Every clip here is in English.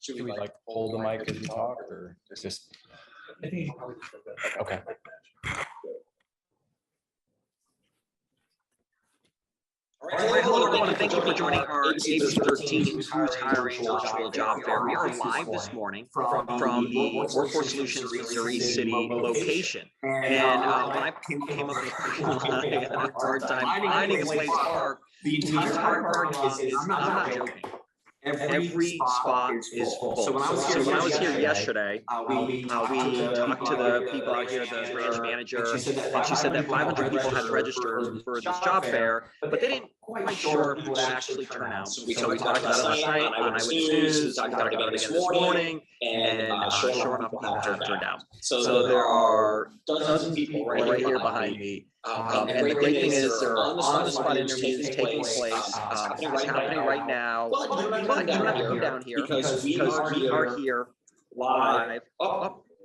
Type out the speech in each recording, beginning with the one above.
Should we like hold the mic as we talk, or just? I think you probably just Okay. All right, hello everyone, thank you for joining our ABC13 Who's Hiring Virtual Job Fair. We are live this morning from the Workforce Solutions Missouri City location. And when I came up with the parking lot, I had a hard time finding a place to park. The entire parking lot is, I'm not joking, every spot is full. So when I was here yesterday, we talked to the people out here, the branch manager, and she said that 500 people had registered for this job fair, but they didn't quite sure if it would actually turn out. So we talked about it last night on Eyewitness News, we talked about it again this morning, and sure enough, people turned out. So there are dozens of people right here behind me. And the great thing is there are on-the-spot interviews taking place. It's happening right now. But you don't have to come down here because we are here live.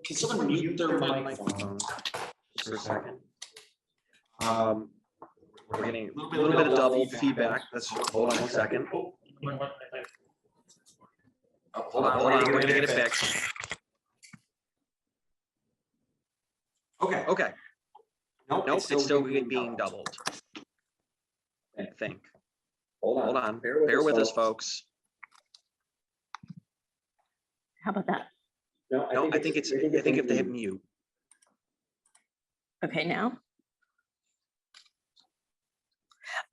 Can someone mute their microphone just for a second? We're getting a little bit of double feedback. Let's hold on one second. Hold on. We're gonna get it fixed. Okay. Nope, it's still being doubled. I think. Hold on. Bear with us, folks. How about that? No, I think if they hit mute. Okay, now.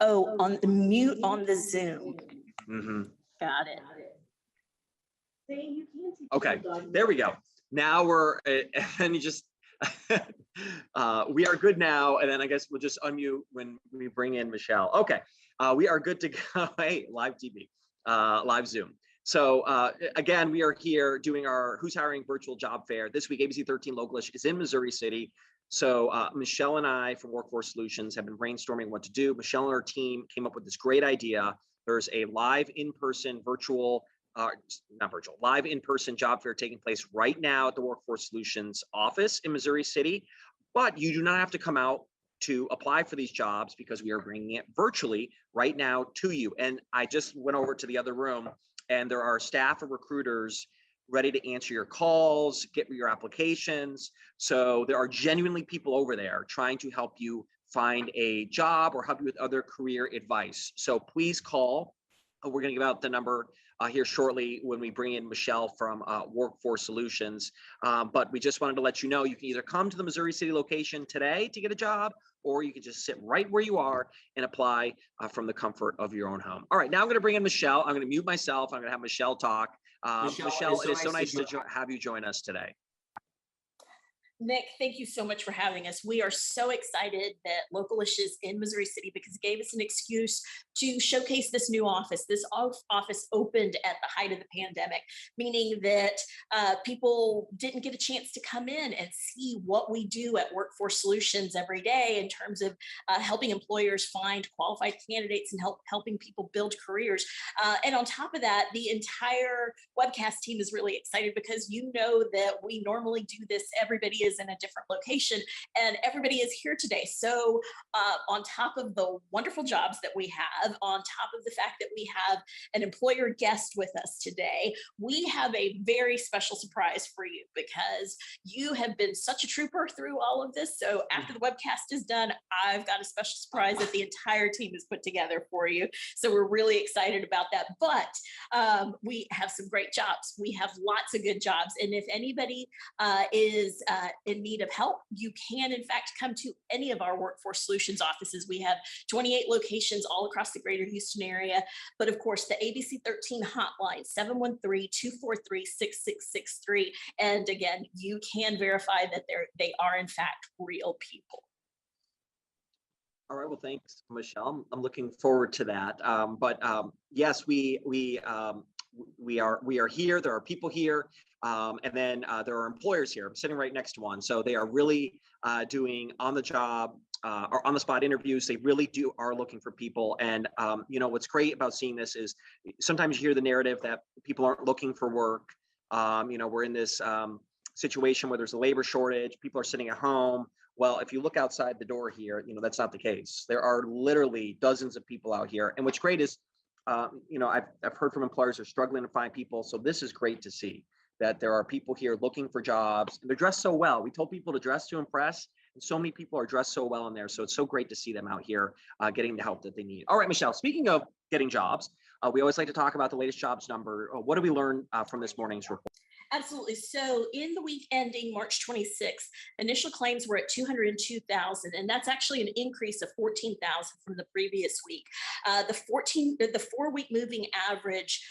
Oh, on the mute on the Zoom. Mm-hmm. Got it. Okay, there we go. Now we're, and you just, we are good now, and then I guess we'll just unmute when we bring in Michelle. Okay, we are good to go. Hey, live TV, live Zoom. So again, we are here doing our Who's Hiring Virtual Job Fair. This week, ABC13 Localish is in Missouri City. So Michelle and I from Workforce Solutions have been brainstorming what to do. Michelle and her team came up with this great idea. There's a live in-person live in-person job fair taking place right now at the Workforce Solutions office in Missouri City. But you do not have to come out to apply for these jobs because we are bringing it virtually right now to you. And I just went over to the other room, and there are staff and recruiters ready to answer your calls, get your applications. So there are genuinely people over there trying to help you find a job or help you with other career advice. So please call. We're going to give out the number here shortly when we bring in Michelle from Workforce Solutions. But we just wanted to let you know you can either come to the Missouri City location today to get a job, or you can just sit right where you are and apply from the comfort of your own home. All right, now I'm going to bring in Michelle. I'm going to mute myself. I'm going to have Michelle talk. Michelle, it is so nice to have you join us today. Nick, thank you so much for having us. We are so excited that Localish is in Missouri City because it gave us an excuse to showcase this new office. This office opened at the height of the pandemic, meaning that people didn't get a chance to come in and see what we do at Workforce Solutions every day in terms of helping employers find qualified candidates and helping people build careers. And on top of that, the entire webcast team is really excited because you know that we normally do this, everybody is in a different location and everybody is here today. So on top of the wonderful jobs that we have, on top of the fact that we have an employer guest with us today, we have a very special surprise for you because you have been such a trooper through all of this. So after the webcast is done, I've got a special surprise that the entire team has put together for you. So we're really excited about that. But we have some great jobs. We have lots of good jobs. And if anybody is in need of help, you can in fact come to any of our Workforce Solutions offices. We have 28 locations all across the greater Houston area, but of course the ABC13 hotline, 713-243-6663. And again, you can verify that they are in fact real people. All right, well, thanks, Michelle. I'm looking forward to that. Yes, we are here. There are people here. And then there are employers here. I'm sitting right next to one. So they are really doing on the job or on the spot interviews. They really are looking for people. And you know, what's great about seeing this is sometimes you hear the narrative that people aren't looking for work. You know, we're in this situation where there's a labor shortage. People are sitting at home. Well, if you look outside the door here, you know, that's not the case. There are literally dozens of people out here. And what's great is I've heard from employers are struggling to find people. So this is great to see that there are people here looking for jobs, and they're dressed so well. We told people to dress to impress, and so many people are dressed so well in there. So it's so great to see them out here getting the help that they need. All right, Michelle, speaking of getting jobs, we always like to talk about the latest jobs number. What did we learn from this morning's report? Absolutely. So in the week ending March 26th, initial claims were at 202,000, and that's actually an increase of 14,000 from the previous week. The 4-week moving average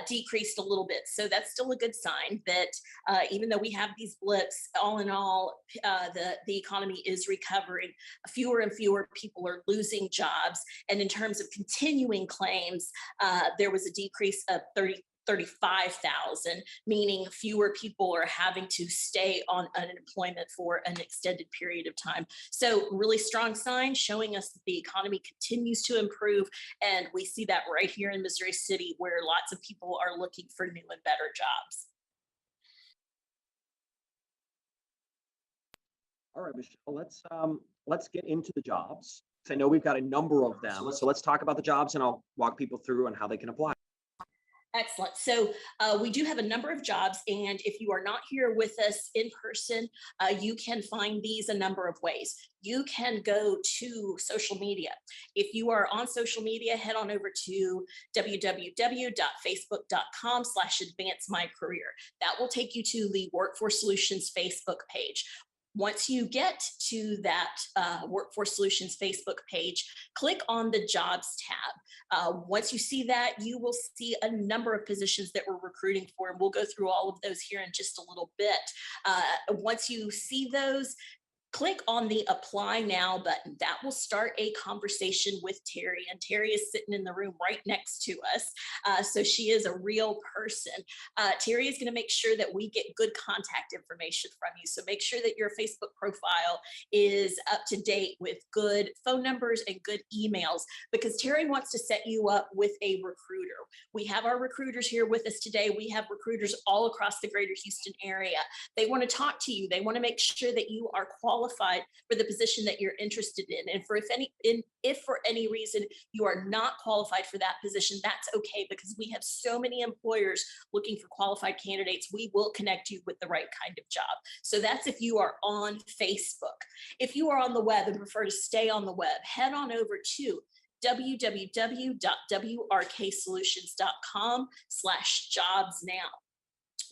decreased a little bit. So that's still a good sign that even though we have these blips, all in all, the economy is recovering. Fewer and fewer people are losing jobs. And in terms of continuing claims, there was a decrease of 35,000, meaning fewer people are having to stay on unemployment for an extended period of time. So really strong sign showing us that the economy continues to improve. And we see that right here in Missouri City, where lots of people are looking for new and better jobs. All right, Michelle, let's get into the jobs. I know we've got a number of them. So let's talk about the jobs, and I'll walk people through on how they can apply. Excellent. So we do have a number of jobs, and if you are not here with us in person, you can find these a number of ways. You can go to social media. If you are on social media, head on over to www.facebook.com/advancemycareer. That will take you to the Workforce Solutions Facebook page. Once you get to that Workforce Solutions Facebook page, click on the Jobs tab. Once you see that, you will see a number of positions that we're recruiting for, and we'll go through all of those here in just a little bit. Once you see those, click on the Apply Now button. That will start a conversation with Terry, and Terry is sitting in the room right next to us. So she is a real person. Terry is going to make sure that we get good contact information from you. So make sure that your Facebook profile is up to date with good phone numbers and good emails, because Terry wants to set you up with a recruiter. We have our recruiters here with us today. We have recruiters all across the greater Houston area. They want to talk to you. They want to make sure that you are qualified for the position that you're interested in. And if for any reason you are not qualified for that position, that's okay, because we have so many employers looking for qualified candidates. We will connect you with the right kind of job. So that's if you are on Facebook. If you are on the web and prefer to stay on the web, head on over to www.wrksolutions.com/jobs-now.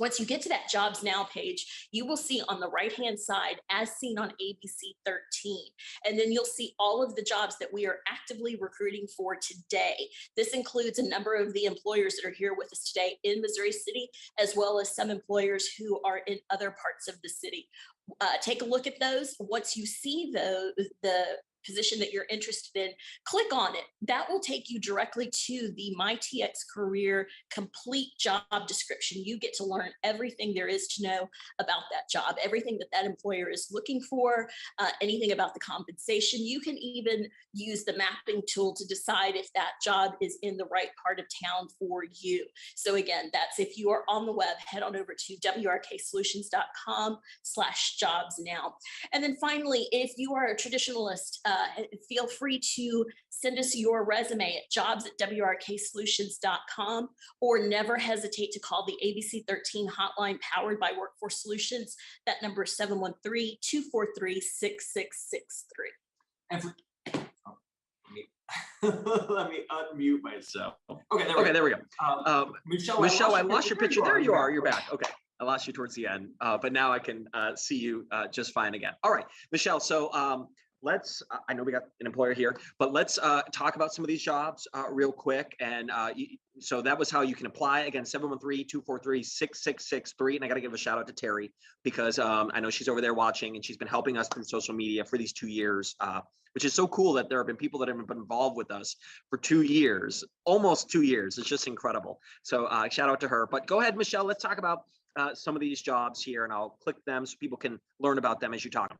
Once you get to that Jobs Now page, you will see on the right-hand side, as seen on ABC13, and then you'll see all of the jobs that we are actively recruiting for today. This includes a number of the employers that are here with us today in Missouri City, as well as some employers who are in other parts of the city. Take a look at those. Once you see the position that you're interested in, click on it. That will take you directly to the MyTX Career complete job description. You get to learn everything there is to know about that job, everything that that employer is looking for, anything about the compensation. You can even use the mapping tool to decide if that job is in the right part of town for you. So again, that's if you are on the web, head on over to wrksolutions.com/jobs-now. And then finally, if you are a traditionalist, feel free to send us your resume at jobs@wrksolutions.com, or never hesitate to call the ABC13 hotline powered by Workforce Solutions. That number is 713-243-6663. Let me unmute myself. Okay, there we go. Michelle, I lost your picture. There you are. You're back. Okay. I lost you towards the end, but now I can see you just fine again. All right, Michelle. So I know we got an employer here, but let's talk about some of these jobs real quick. And so that was how you can apply. Again, 713-243-6663. And I got to give a shout out to Terry, because I know she's over there watching, and she's been helping us through social media for these 2 years, which is so cool that there have been people that have been involved with us for 2 years, almost 2 years. It's just incredible. So shout out to her. But go ahead, Michelle, let's talk about some of these jobs here, and I'll click them so people can learn about them as you talk.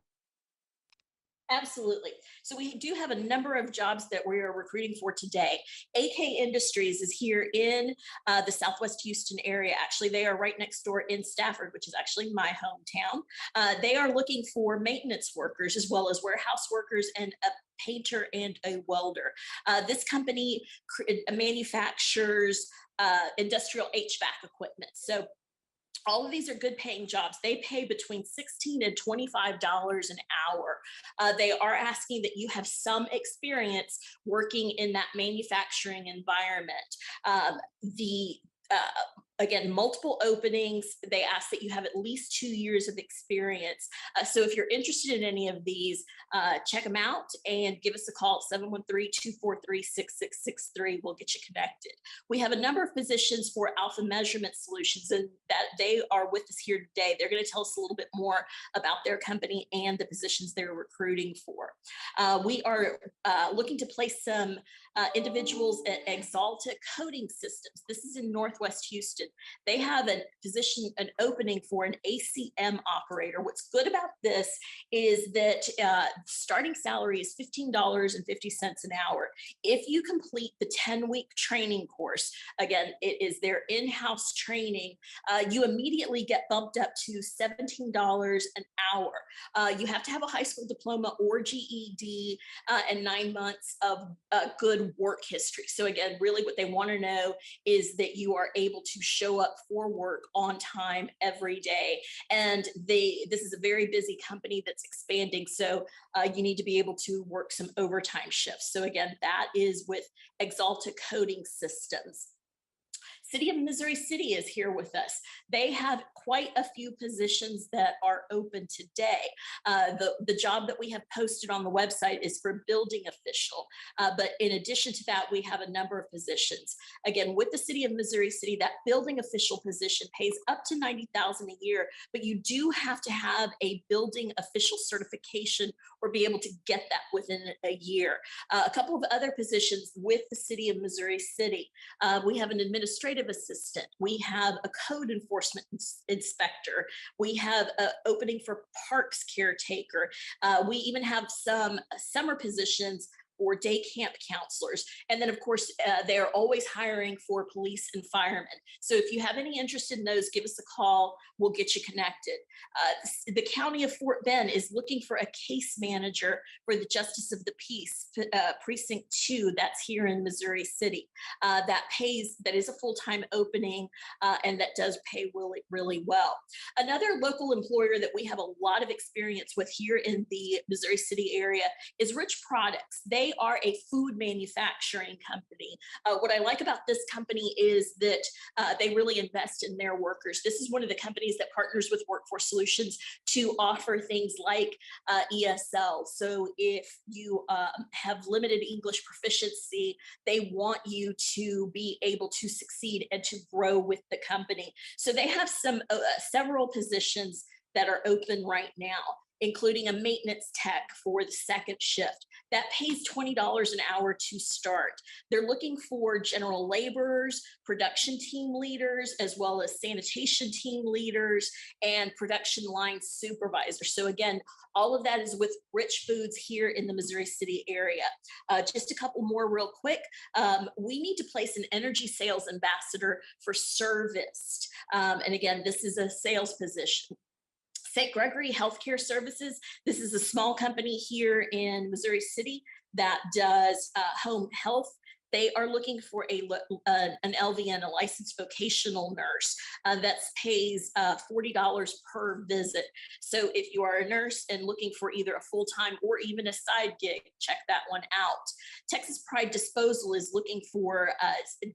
Absolutely. So we do have a number of jobs that we are recruiting for today. AK Industries is here in the Southwest Houston area. Actually, they are right next door in Stafford, which is actually my hometown. They are looking for maintenance workers, as well as warehouse workers and painter, and a welder. This company manufactures industrial HVAC equipment. So all of these are good paying jobs. They pay between $16 and $25 an hour. They are asking that you have some experience working in that manufacturing environment. Again, multiple openings. They ask that you have at least 2 years of experience. So if you're interested in any of these, check them out and give us a call at 713-243-6663. We'll get you connected. We have a number of positions for Alpha Measurement Solutions, and that they are with us here today. They're going to tell us a little bit more about their company and the positions they're recruiting for. We are looking to place some individuals at Exalta Coating Systems. This is in Northwest Houston. They have a position, an opening for an ACM operator. What's good about this is that starting salary is $15.50 an hour. If you complete the 10-week training course, again, it is their in-house training, you immediately get bumped up to $17 an hour. You have to have a high school diploma or GED and 9 months of good work history. So again, really what they want to know is that you are able to show up for work on time every day. And this is a very busy company that's expanding. So you need to be able to work some overtime shifts. So again, that is with Exalta Coating Systems. City of Missouri City is here with us. They have quite a few positions that are open today. The job that we have posted on the website is for building official. But in addition to that, we have a number of positions. Again, with the City of Missouri City, that building official position pays up to $90,000 a year, but you do have to have a building official certification or be able to get that within a year. A couple of other positions with the City of Missouri City. We have an administrative assistant. We have a code enforcement inspector. We have an opening for parks caretaker. We even have some summer positions for day camp counselors. And then of course, they're always hiring for police and firemen. So if you have any interest in those, give us a call. We'll get you connected. The County of Fort Bend is looking for a case manager for the Justice of the Peace, Precinct 2, that's here in Missouri City. That is a full-time opening, and that does pay really, really well. Another local employer that we have a lot of experience with here in the Missouri City area is Rich Products. They are a food manufacturing company. What I like about this company is that they really invest in their workers. This is one of the companies that partners with Workforce Solutions to offer things like ESL. So if you have limited English proficiency, they want you to be able to succeed and to grow with the company. So they have several positions that are open right now, including a maintenance tech for the second shift. That pays $20 an hour to start. They're looking for general laborers, production team leaders, as well as sanitation team leaders and production line supervisors. So again, all of that is with Rich Foods here in the Missouri City area. Just a couple more real quick. We need to place an energy sales ambassador for Service. And again, this is a sales position. St. Gregory Healthcare Services. This is a small company here in Missouri City that does home health. They are looking for an LVN, a licensed vocational nurse, that pays $40 per visit. So if you are a nurse and looking for either a full-time or even a side gig, check that one out. Texas Pride Disposal is looking for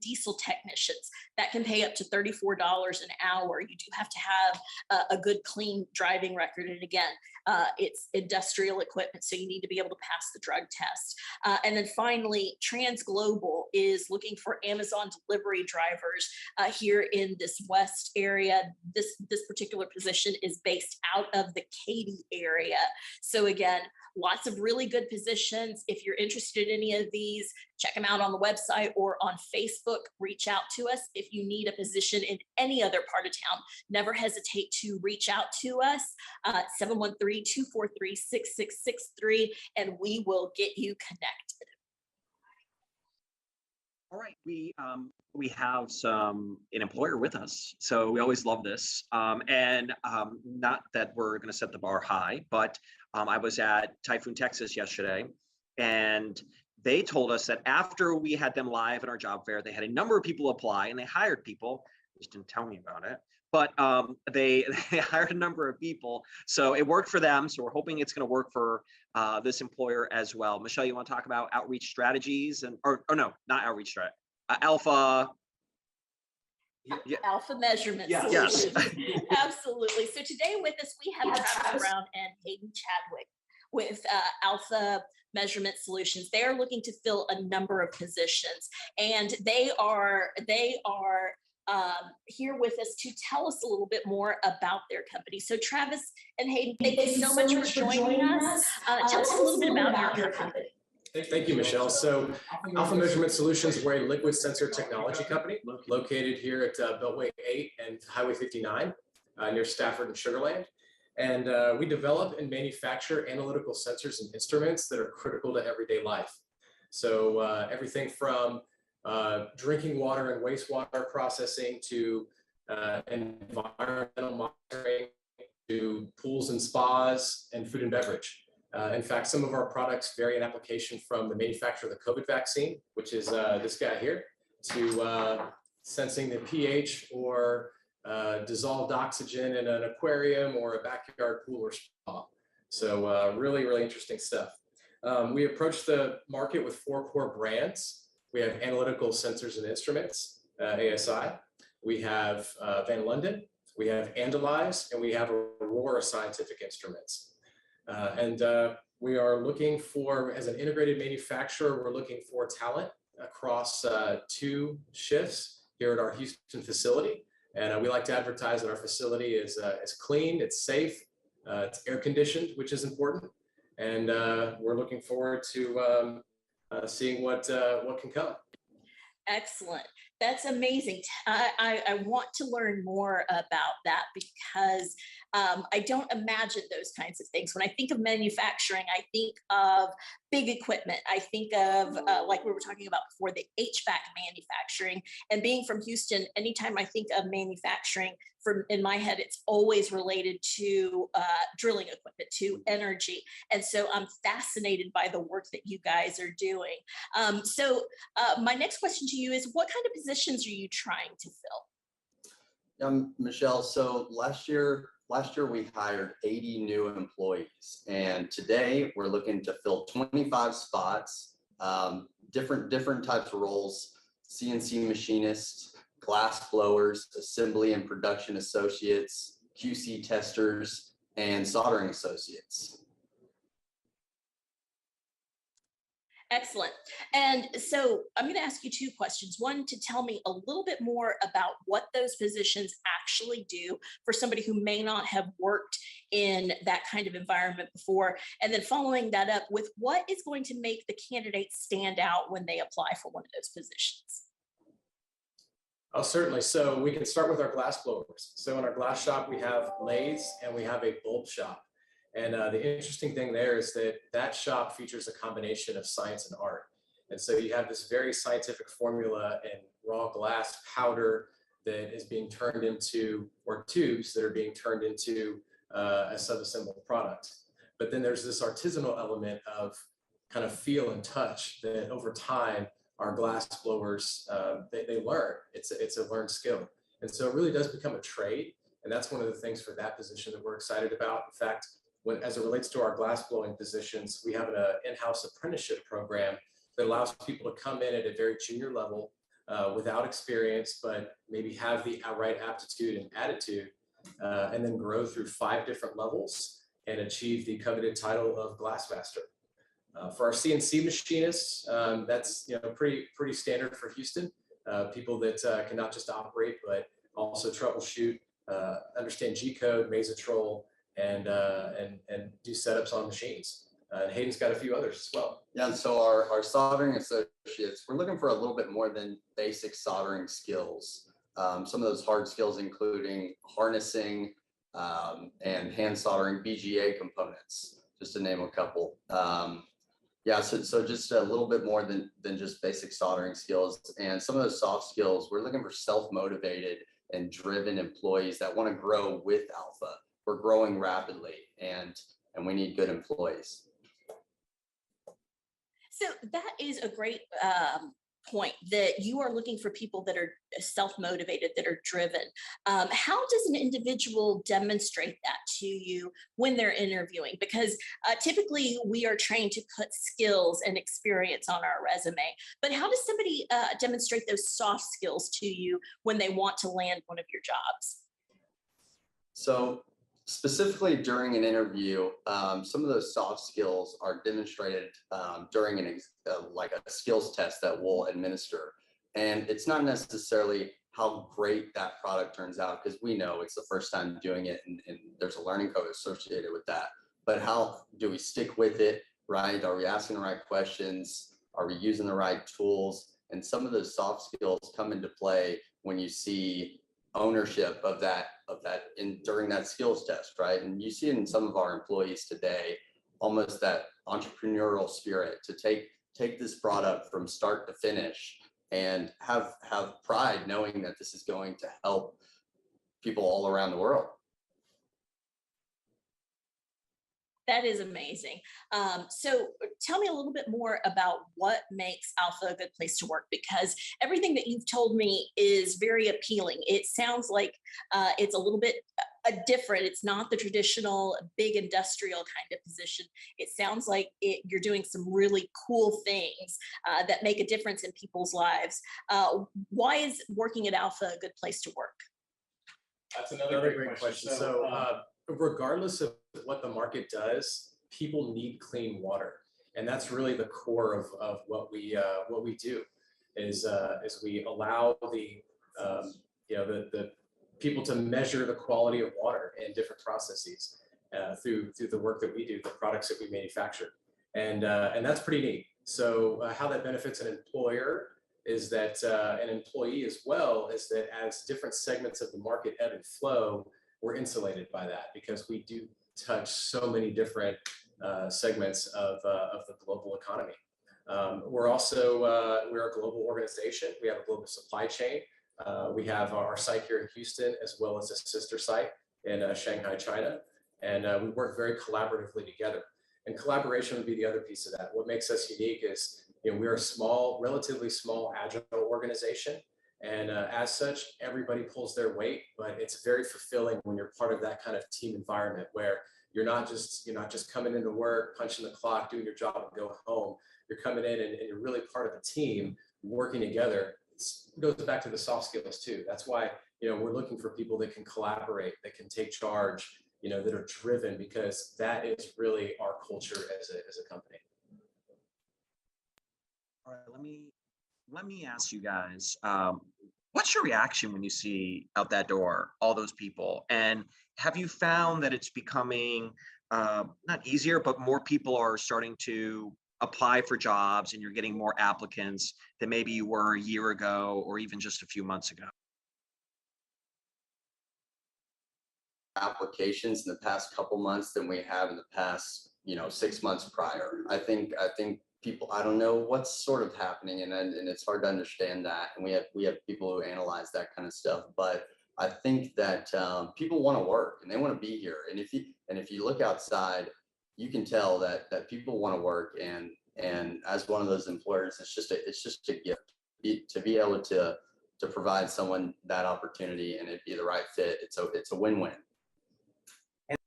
diesel technicians that can pay up to $34 an hour. You do have to have a good, clean driving record. And again, it's industrial equipment, so you need to be able to pass the drug test. And then finally, Trans Global is looking for Amazon delivery drivers here in this West area. This particular position is based out of the Katy area. So again, lots of really good positions. If you're interested in any of these, check them out on the website or on Facebook. Reach out to us. If you need a position in any other part of town, never hesitate to reach out to us, 713-243-6663, and we will get you connected. All right, we have an employer with us, so we always love this. And not that we're going to set the bar high, but I was at Typhoon, Texas yesterday, And they told us that after we had them live in our job fair, they had a number of people apply and they hired people. They just didn't tell me about it. But they hired a number of people. So it worked for them. So we're hoping it's going to work for this employer as well. Michelle, you want to talk about outreach strategies or no, not outreach strategy, Alpha. Yeah. Alpha Measurement Yes. Solutions. Absolutely. So today with us, we have Travis Brown and Hayden Chadwick with Alpha Measurement Solutions. They are looking to fill a number of positions, and they are here with us to tell us a little bit more about their company. So Travis and Hayden, thank you so much for joining us. Tell us a little bit about your company. Thank you, Michelle. So Alpha Measurement Solutions, we're a liquid sensor technology company located here at Beltway 8 and Highway 59 near Stafford and Sugar Land. And we develop and manufacture analytical sensors and instruments that are critical to everyday life. So everything from drinking water and wastewater processing to environmental monitoring to pools and spas and food and beverage. In fact, some of our products vary in application from the manufacture of the COVID vaccine, which is this guy here, to sensing the pH or dissolved oxygen in an aquarium or a backyard pool or spa. So really, really interesting stuff. We approach the market with 4 core brands. We have Analytical Sensors and Instruments, ASI. We have Van London, we have Andalize, and we have Aurora Scientific Instruments. We are looking for, as an integrated manufacturer, we're looking for talent across 2 shifts here at our Houston facility. And we like to advertise that our facility is clean, it's safe, it's air conditioned, which is important. And we're looking forward to seeing what can come. Excellent. That's amazing. I want to learn more about that because I don't imagine those kinds of things. When I think of manufacturing, I think of big equipment. I think of, like we were talking about before, the HVAC manufacturing. And being from Houston, anytime I think of manufacturing, in my head, it's always related to drilling equipment, to energy. And so I'm fascinated by the work that you guys are doing. So my next question to you is, what kind of positions are you trying to fill? Michelle, so last year we hired 80 new employees, and today we're looking to fill 25 spots, different types of roles: CNC machinists, glass blowers, assembly and production associates, QC testers, and soldering associates. Excellent. And so I'm going to ask you 2 questions. One, to tell me a little bit more about what those positions actually do for somebody who may not have worked in that kind of environment before. And then following that up with what is going to make the candidates stand out when they apply for one of those positions. Oh, certainly. So we can start with our glass blowers. So in our glass shop, we have lathes and we have a bulb shop. And the interesting thing there is that shop features a combination of science and art. And so you have this very scientific formula and raw glass powder that is being turned into, or tubes that are being turned into a sub-assembled product. But then there's this artisanal element of kind of feel and touch that over time, our glass blowers, they learn. It's a learned skill. And so it really does become a trade. And that's one of the things for that position that we're excited about. In fact, as it relates to our glass blowing positions, we have an in-house apprenticeship program that allows people to come in at a very junior level without experience, but maybe have the outright aptitude and attitude, and then grow through 5 different levels and achieve the coveted title of Glassmaster. For our CNC machinists, that's pretty standard for Houston. People that can not just operate, but also troubleshoot, understand G-code, Mazatrol, and do setups on machines. And Hayden's got a few others as well. Yeah, and so our soldering associates, we're looking for a little bit more than basic soldering skills. Some of those hard skills including harnessing and hand soldering BGA components, just to name a couple. Yeah, so just a little bit more than just basic soldering skills. And some of those soft skills, we're looking for self-motivated and driven employees that want to grow with Alpha. We're growing rapidly, and we need good employees. So that is a great point, that you are looking for people that are self-motivated, that are driven. How does an individual demonstrate that to you when they're interviewing? Because typically we are trained to put skills and experience on our resume, but how does somebody demonstrate those soft skills to you when they want to land one of your jobs? So specifically during an interview, some of those soft skills are demonstrated during like a skills test that we'll administer. And it's not necessarily how great that product turns out, because we know it's the first time doing it and there's a learning curve associated with that. But how do we stick with it, right? Are we asking the right questions? Are we using the right tools? And some of those soft skills come into play when you see ownership of that during that skills test, right? And you see it in some of our employees today, almost that entrepreneurial spirit to take this product from start to finish and have pride knowing that this is going to help people all around the world. That is amazing. So tell me a little bit more about what makes Alpha a good place to work, because everything that you've told me is very appealing. It sounds like it's a little bit different. It's not the traditional big industrial kind of position. It sounds like you're doing some really cool things that make a difference in people's lives. Why is working at Alpha a good place to work? That's another great question. So regardless of what the market does, people need clean water. And that's really the core of what we do is we allow the people to measure the quality of water in different processes through the work that we do, the products that we manufacture. And that's pretty neat. So how that benefits an employer is that an employee as well, is that as different segments of the market ebb and flow, we're insulated by that because we do touch so many different segments of the global economy. We're a global organization. We have a global supply chain. We have our site here in Houston, as well as a sister site in Shanghai, China. And we work very collaboratively together. And collaboration would be the other piece of that. What makes us unique is, we're a small, relatively small, agile organization. And as such, everybody pulls their weight, but it's very fulfilling when you're part of that kind of team environment where you're not just coming into work, punching the clock, doing your job and go home. You're coming in and you're really part of a team working together. It goes back to the soft skills too. That's why, we're looking for people that can collaborate, that can take charge, that are driven, because that is really our culture as a company. All right, let me ask you guys, what's your reaction when you see out that door all those people? And have you found that it's becoming not easier, but more people are starting to apply for jobs and you're getting more applicants than maybe you were a year ago or even just a few months ago? Applications in the past couple months than we have in the past, 6 months prior. I think people, I don't know what's sort of happening, and it's hard to understand that. And we have people who analyze that kind of stuff. But I think that people want to work and they want to be here. And if you look outside, you can tell that people want to work. And as one of those employers, it's just a gift to be able to provide someone that opportunity and it be the right fit. It's a win-win. And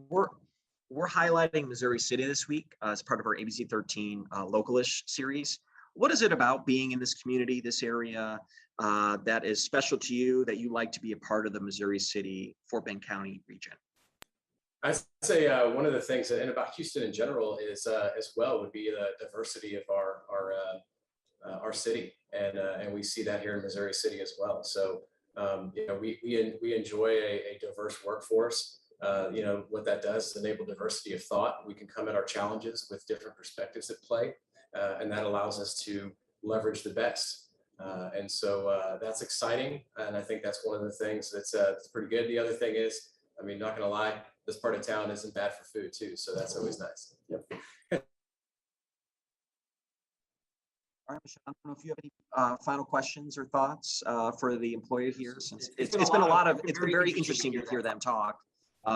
we're highlighting Missouri City this week as part of our ABC13 Localish series. What is it about being in this community, this area, that is special to you, that you like to be a part of the Missouri City, Fort Bend County region? I'd say one of the things, and about Houston in general, is as well would be the diversity of our city, and we see that here in Missouri City as well. So we enjoy a diverse workforce. What that does is enable diversity of thought. We can come at our challenges with different perspectives at play, and that allows us to leverage the best. And so that's exciting, and I think that's one of the things that's pretty good. The other thing is, not gonna lie, this part of town isn't bad for food too, so that's always nice. Yep. All right, Michelle, I don't know if you have any final questions or thoughts for the employee here, since it's been very interesting to hear them talk.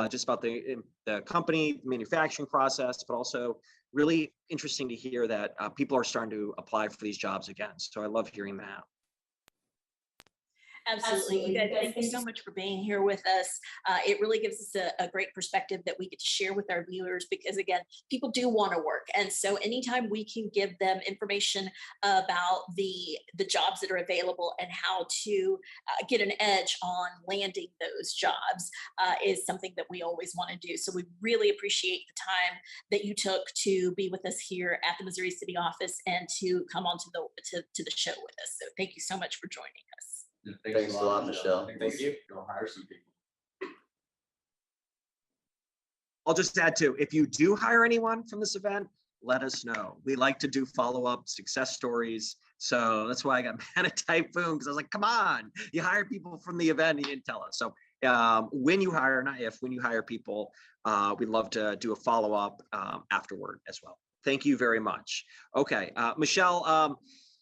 just about the company manufacturing process, but also really interesting to hear that people are starting to apply for these jobs again. So I love hearing that. Absolutely. You guys, thank you so much for being here with us. It really gives us a great perspective that we get to share with our viewers because, again, people do want to work. And so anytime we can give them information about the jobs that are available and how to get an edge on landing those jobs is something that we always want to do. So we really appreciate the time that you took to be with us here at the Missouri City office and to come on to the show with us. So thank you so much for joining us. Thanks a lot, Michelle. Thank you. Go hire some people. I'll just add too, if you do hire anyone from this event, let us know. We like to do follow-up success stories. So that's why I got mad at Typhoon, because I was like, come on, you hired people from the event and you didn't tell us. So when you hire, not if, when you hire people, we'd love to do a follow-up afterward as well. Thank you very much. Okay, Michelle,